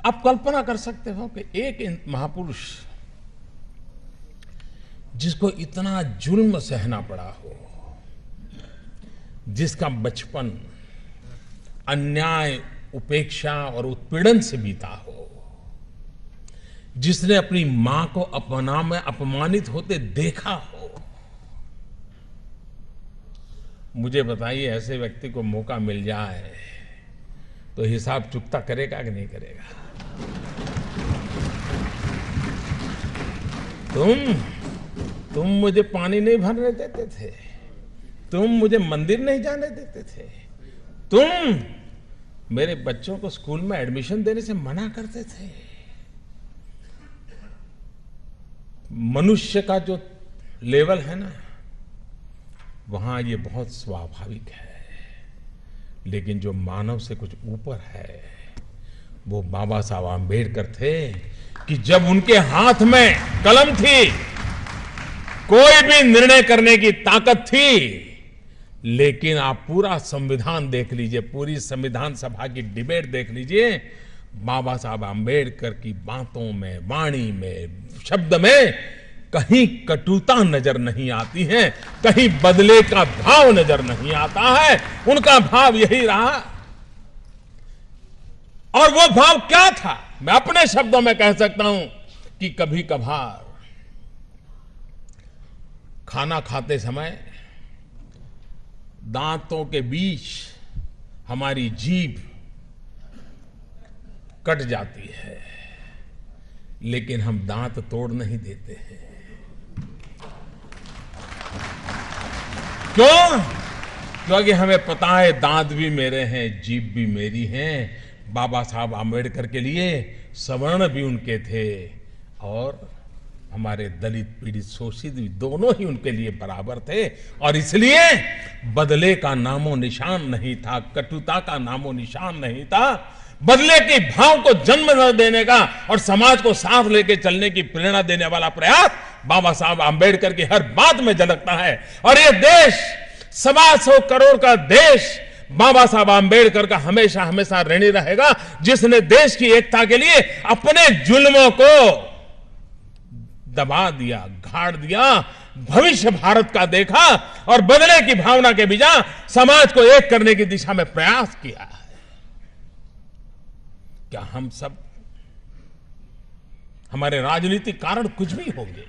आप कल्पना कर सकते हो कि एक महापुरुष जिसको इतना जुल्म सहना पड़ा हो, जिसका बचपन अन्याय, उपेक्षा और उत्पीड़न से बीता हो, जिसने अपनी मां को अपना में अपमानित होते देखा हो, मुझे बताइए ऐसे व्यक्ति को मौका मिल जाए तो हिसाब चुकता करेगा कि नहीं करेगा? तुम मुझे पानी नहीं भरने देते थे, तुम मुझे मंदिर नहीं जाने देते थे, तुम मेरे बच्चों को स्कूल में एडमिशन देने से मना करते थे। मनुष्य का जो लेवल है ना, वहां ये बहुत स्वाभाविक है, लेकिन जो मानव से कुछ ऊपर है वो बाबा साहब आंबेडकर थे कि जब उनके हाथ में कलम थी, कोई भी निर्णय करने की ताकत थी। लेकिन आप पूरा संविधान देख लीजिए, पूरी संविधान सभा की डिबेट देख लीजिए, बाबा साहब आंबेडकर की बातों में, वाणी में, शब्द में कहीं कटुता नजर नहीं आती है, कहीं बदले का भाव नजर नहीं आता है। उनका भाव यही रहा। और वो भाव क्या था, मैं अपने शब्दों में कह सकता हूं कि कभी कभार खाना खाते समय दांतों के बीच हमारी जीभ कट जाती है, लेकिन हम दांत तोड़ नहीं देते हैं। क्यों? क्योंकि हमें पता है दांत भी मेरे हैं, जीभ भी मेरी है। बाबा साहब आंबेडकर के लिए सवर्ण भी उनके थे और हमारे दलित, पीड़ित, शोषित भी दोनों ही उनके लिए बराबर थे। और इसलिए बदले का नामो निशान नहीं था, कटुता का नामो निशान नहीं था। बदले के भाव को जन्म न देने का और समाज को साथ लेके चलने की प्रेरणा देने वाला प्रयास बाबा साहब आंबेडकर की हर बात में झलकता है। और ये देश 125 करोड़ का देश बाबा साहब आंबेडकर का हमेशा हमेशा ऋणी रहेगा, जिसने देश की एकता के लिए अपने जुल्मों को दबा दिया, गाड़ दिया, भविष्य भारत का देखा और बदले की भावना के बिना समाज को एक करने की दिशा में प्रयास किया है। क्या हम सब, हमारे राजनीतिक कारण कुछ भी होंगे,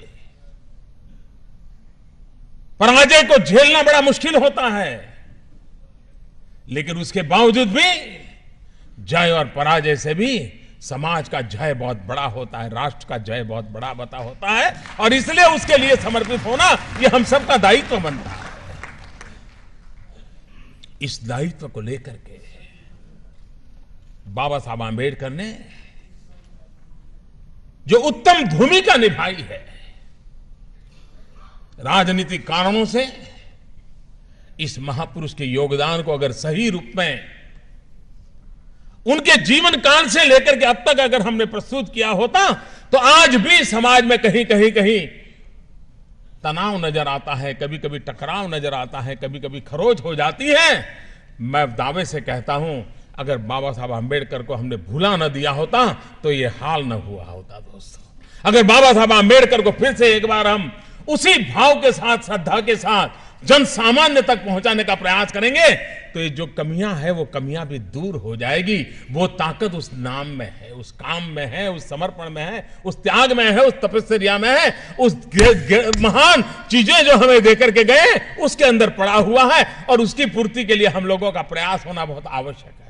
पराजय को झेलना बड़ा मुश्किल होता है, लेकिन उसके बावजूद भी जय और पराजय से भी समाज का जय बहुत बड़ा होता है, राष्ट्र का जय बहुत बड़ा बता होता है। और इसलिए उसके लिए समर्पित होना यह हम सबका दायित्व बनता है। इस दायित्व को लेकर के बाबा साहब आंबेडकर ने जो उत्तम भूमिका निभाई है, राजनीतिक कारणों से इस महापुरुष के योगदान को अगर सही रूप में उनके जीवन काल से लेकर के अब तक अगर हमने प्रस्तुत किया होता तो आज भी समाज में कहीं कहीं कहीं तनाव नजर आता है, कभी कभी टकराव नजर आता है, कभी कभी खरोच हो जाती है। मैं दावे से कहता हूं, अगर बाबा साहब आंबेडकर को हमने भूला न दिया होता तो ये हाल न हुआ होता। दोस्तों, अगर बाबा साहब आंबेडकर को फिर से एक बार हम उसी भाव के साथ, श्रद्धा के साथ जन सामान्य तक पहुंचाने का प्रयास करेंगे तो ये जो कमियां है वो कमियां भी दूर हो जाएगी। वो ताकत उस नाम में है, उस काम में है, उस समर्पण में है, उस त्याग में है, उस तपस्या में है, उस महान चीजें जो हमें देकर के गए उसके अंदर पड़ा हुआ है और उसकी पूर्ति के लिए हम लोगों का प्रयास होना बहुत आवश्यक है।